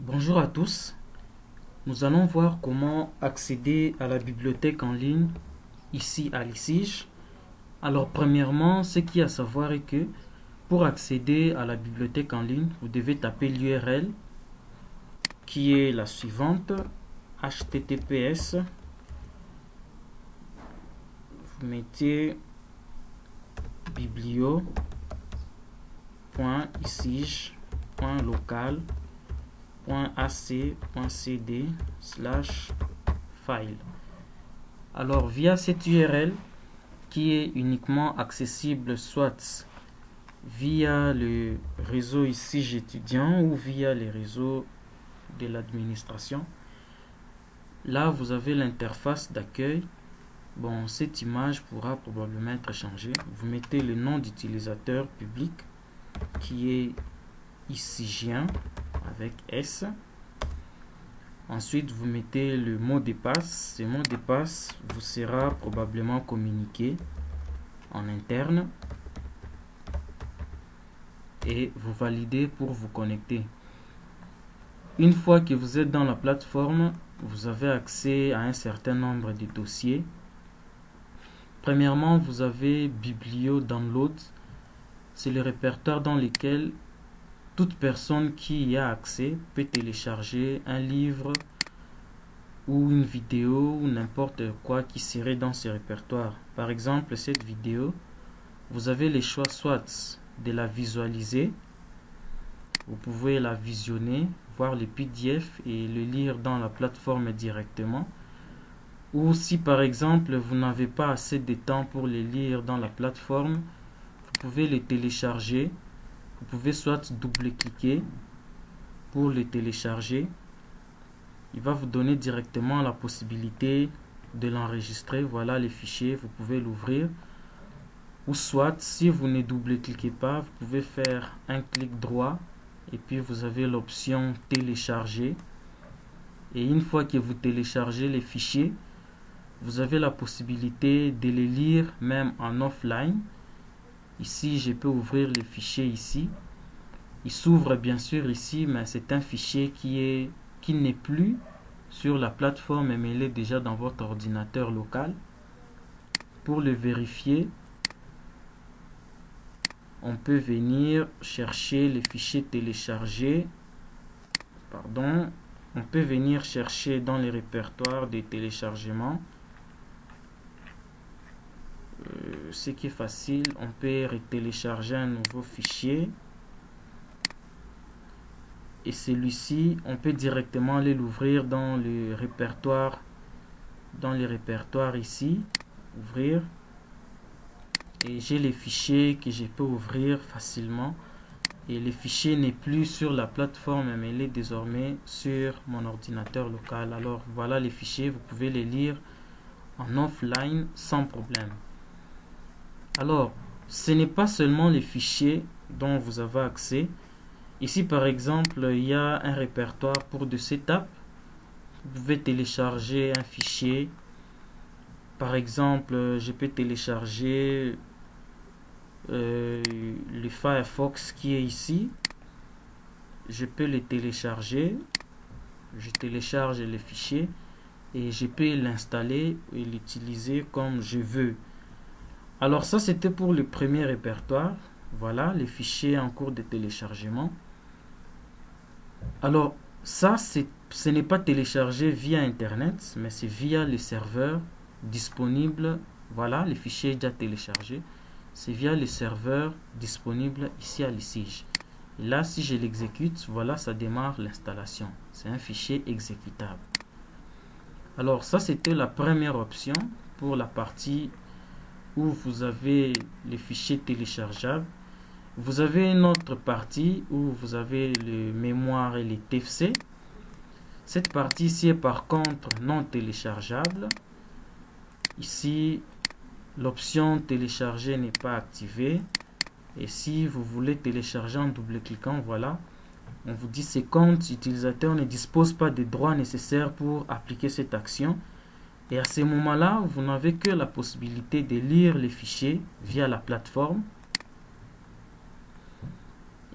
Bonjour à tous, nous allons voir comment accéder à la bibliothèque en ligne ici à l'ICIJ. Alors premièrement, ce qu'il y a à savoir est que pour accéder à la bibliothèque en ligne, vous devez taper l'URL qui est la suivante, https, vous mettez biblio.icije.local.ac.cd/file. Alors via cette URL qui est uniquement accessible soit via le réseau ICIJ étudiant ou via les réseaux de l'administration, là vous avez l'interface d'accueil. Bon, cette image pourra probablement être changée. Vous mettez le nom d'utilisateur public qui est ICIJien avec S. Ensuite, vous mettez le mot de passe. Ce mot de passe vous sera probablement communiqué en interne. Et vous validez pour vous connecter. Une fois que vous êtes dans la plateforme, vous avez accès à un certain nombre de dossiers. Premièrement, vous avez Biblio Download. C'est le répertoire dans lequel toute personne qui y a accès peut télécharger un livre ou une vidéo ou n'importe quoi qui serait dans ce répertoire. Par exemple, cette vidéo, vous avez le choix soit de la visualiser, vous pouvez la visionner, voir le PDF et le lire dans la plateforme directement. Ou si par exemple vous n'avez pas assez de temps pour les lire dans la plateforme, vous pouvez les télécharger. Vous pouvez soit double-cliquer pour les télécharger. Il va vous donner directement la possibilité de l'enregistrer. Voilà les fichiers, vous pouvez l'ouvrir. Ou soit, si vous ne double-cliquez pas, vous pouvez faire un clic droit et puis vous avez l'option télécharger. Et une fois que vous téléchargez les fichiers, vous avez la possibilité de les lire même en offline. Ici, je peux ouvrir les fichiers ici. Il s'ouvre bien sûr ici, mais c'est un fichier qui n'est plus sur la plateforme, mais il est déjà dans votre ordinateur local. Pour le vérifier, on peut venir chercher les fichiers téléchargés. On peut venir chercher dans les répertoires des téléchargements. Ce qui est facile, on peut télécharger un nouveau fichier et celui-ci on peut directement aller l'ouvrir dans le répertoire, ici, ouvrir, et j'ai les fichiers que je peux ouvrir facilement et le fichier n'est plus sur la plateforme mais il est désormais sur mon ordinateur local. Alors voilà les fichiers, vous pouvez les lire en offline sans problème. Alors, ce n'est pas seulement les fichiers dont vous avez accès. Ici, par exemple, il y a un répertoire pour de setup. Vous pouvez télécharger un fichier. Par exemple, je peux télécharger le Firefox qui est ici. Je peux le télécharger. Je télécharge le fichier et je peux l'installer et l'utiliser comme je veux. Alors ça c'était pour le premier répertoire. Voilà les fichiers en cours de téléchargement. Alors ça ce n'est pas téléchargé via internet, mais c'est via les serveurs disponibles. Voilà les fichiers déjà téléchargés. C'est via les serveurs disponibles ici à l'ICIJ. Et là si je l'exécute, voilà ça démarre l'installation. C'est un fichier exécutable. Alors ça c'était la première option pour la partie où vous avez les fichiers téléchargeables. Vous avez une autre partie où vous avez le mémoire et les TFC. Cette partie-ci est par contre non téléchargeable. Ici, l'option télécharger n'est pas activée. Et si vous voulez télécharger en double-cliquant, voilà, on vous dit ces comptes utilisateurs ne disposent pas des droits nécessaires pour appliquer cette action. Et à ce moment-là, vous n'avez que la possibilité de lire les fichiers via la plateforme.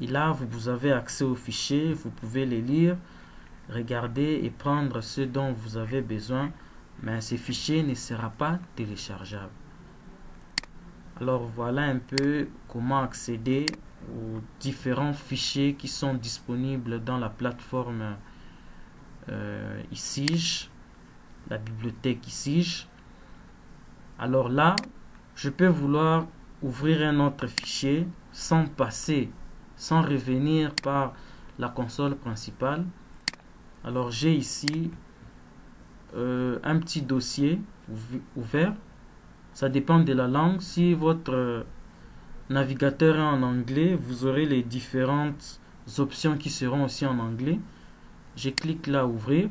Et là, vous avez accès aux fichiers, vous pouvez les lire. regarder et prendre ce dont vous avez besoin, mais ce fichier ne sera pas téléchargeable. Alors voilà un peu comment accéder aux différents fichiers qui sont disponibles dans la plateforme Isige, la bibliothèque Isige. Alors là, je peux vouloir ouvrir un autre fichier sans revenir par la console principale. Alors j'ai ici un petit dossier ouvert. Ça dépend de la langue. Si votre navigateur est en anglais, vous aurez les différentes options qui seront aussi en anglais. Je clique là ouvrir.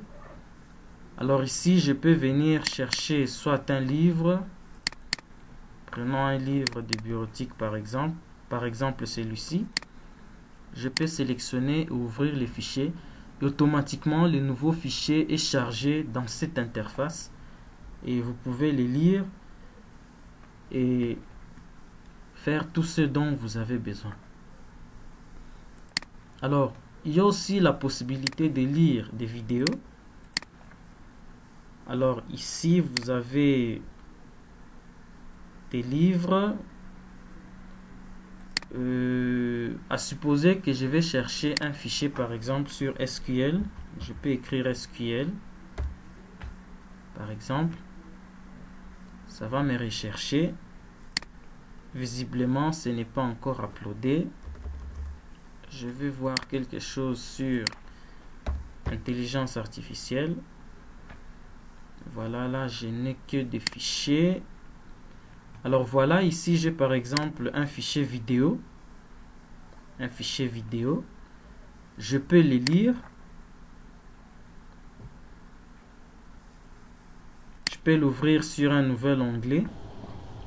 Alors ici je peux venir chercher soit un livre. Prenons un livre de bureautique par exemple celui-ci. Je peux sélectionner et ouvrir les fichiers. Et automatiquement le nouveau fichier est chargé dans cette interface. Et vous pouvez les lire et faire tout ce dont vous avez besoin. Alors, il y a aussi la possibilité de lire des vidéos. Alors ici, vous avez des livres. À supposer que je vais chercher un fichier par exemple sur SQL. Je peux écrire SQL par exemple. Ça va me rechercher. Visiblement, ce n'est pas encore uploadé. Je vais voir quelque chose sur intelligence artificielle. Voilà, là, je n'ai que des fichiers. Alors voilà, ici, j'ai par exemple un fichier vidéo. Un fichier vidéo. Je peux les lire. Je peux l'ouvrir sur un nouvel onglet.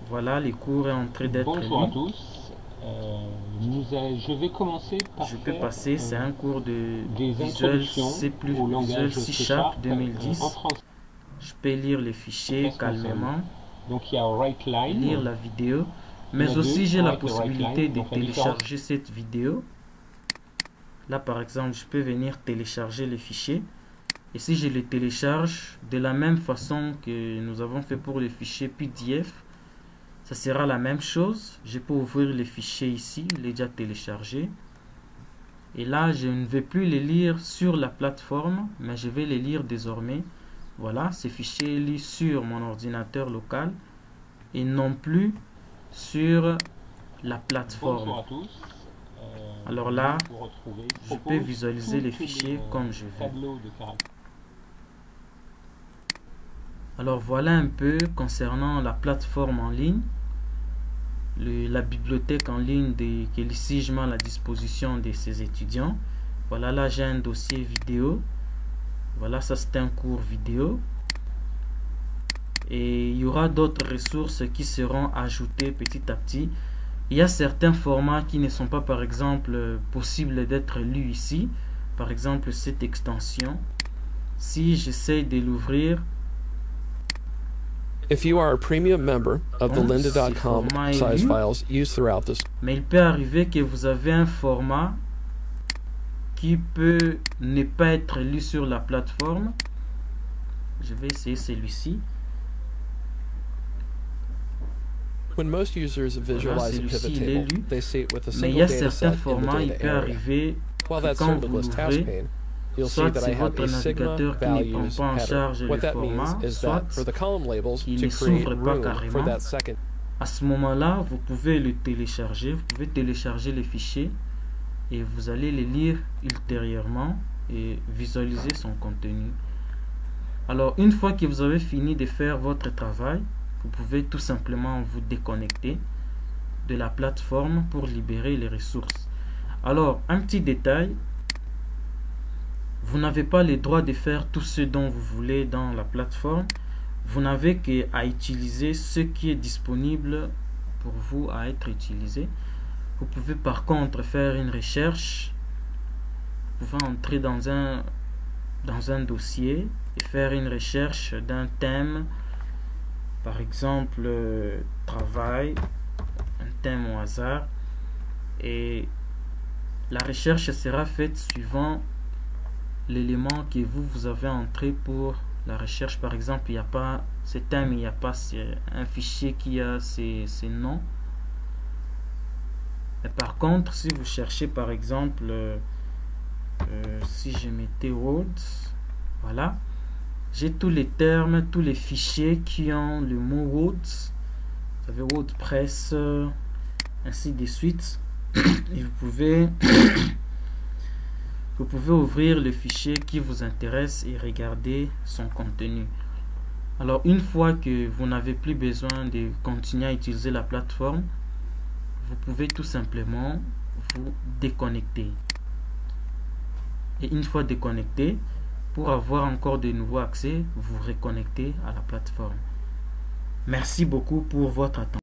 Voilà, les cours est en train d'être lu. Bonjour à tous. Je vais commencer par c'est un cours de des Visual introductions C++, au langage C# 2010. en français. Je peux lire les fichiers calmement, Donc il y a WriteLine, lire la vidéo, mais aussi j'ai la possibilité de télécharger cette vidéo. Là par exemple, je peux venir télécharger les fichiers. Et si je les télécharge de la même façon que nous avons fait pour les fichiers PDF, ça sera la même chose. Je peux ouvrir les fichiers ici, il est déjà téléchargé. Et là, je ne vais plus les lire sur la plateforme, mais je vais les lire désormais. Voilà, ces fichiers lus sur mon ordinateur local et non plus sur la plateforme. Bonjour à tous. Alors là, je peux visualiser les fichiers comme je veux. Alors voilà un peu concernant la plateforme en ligne, la bibliothèque en ligne que l'Isige met à la disposition de ses étudiants. Voilà, là j'ai un dossier vidéo. Voilà, ça c'est un cours vidéo. Et il y aura d'autres ressources qui seront ajoutées petit à petit. Il y a certains formats qui ne sont pas par exemple possibles d'être lus ici. Par exemple cette extension. Si j'essaie de l'ouvrir, if you are a premium member of the lynda.com size files used throughout this. Mais il peut arriver que vous avez un format qui peut ne pas être lu sur la plateforme. Je vais essayer celui-ci. When most users visualize a pivot table, they see it with a Mais il y single a data certains set in the formats, il data peut area. arriver While que that quand vous serverless task l'ouvrez, pane, you'll see soit that I c'est have votre a sigma navigateur qui ne prend values pas en charge header. What le that means format, is soit that for the column labels qu'il to ne create s'ouvre pas room for carrément. that second. À ce moment-là, vous pouvez le télécharger, vous pouvez télécharger les fichiers et vous allez les lire ultérieurement et visualiser son contenu. Alors, une fois que vous avez fini de faire votre travail, vous pouvez tout simplement vous déconnecter de la plateforme pour libérer les ressources. Alors, un petit détail, vous n'avez pas le droit de faire tout ce dont vous voulez dans la plateforme. Vous n'avez qu'à utiliser ce qui est disponible pour vous à être utilisé. Vous pouvez par contre faire une recherche. Vous pouvez entrer dans un dossier et faire une recherche d'un thème. Par exemple, travail, un thème au hasard. Et la recherche sera faite suivant l'élément que vous avez entré pour la recherche. Par exemple, il n'y a pas ce thème, il n'y a pas un fichier qui a ces noms. Mais par contre, si vous cherchez par exemple, si je mettais Words, voilà, j'ai tous les termes, tous les fichiers qui ont le mot Words. Vous avez WordPress, ainsi de suite. Et vous pouvez ouvrir le fichier qui vous intéresse et regarder son contenu. Alors une fois que vous n'avez plus besoin de continuer à utiliser la plateforme, vous pouvez tout simplement vous déconnecter. Et une fois déconnecté, pour avoir encore de nouveaux accès, vous reconnectez à la plateforme. Merci beaucoup pour votre attention.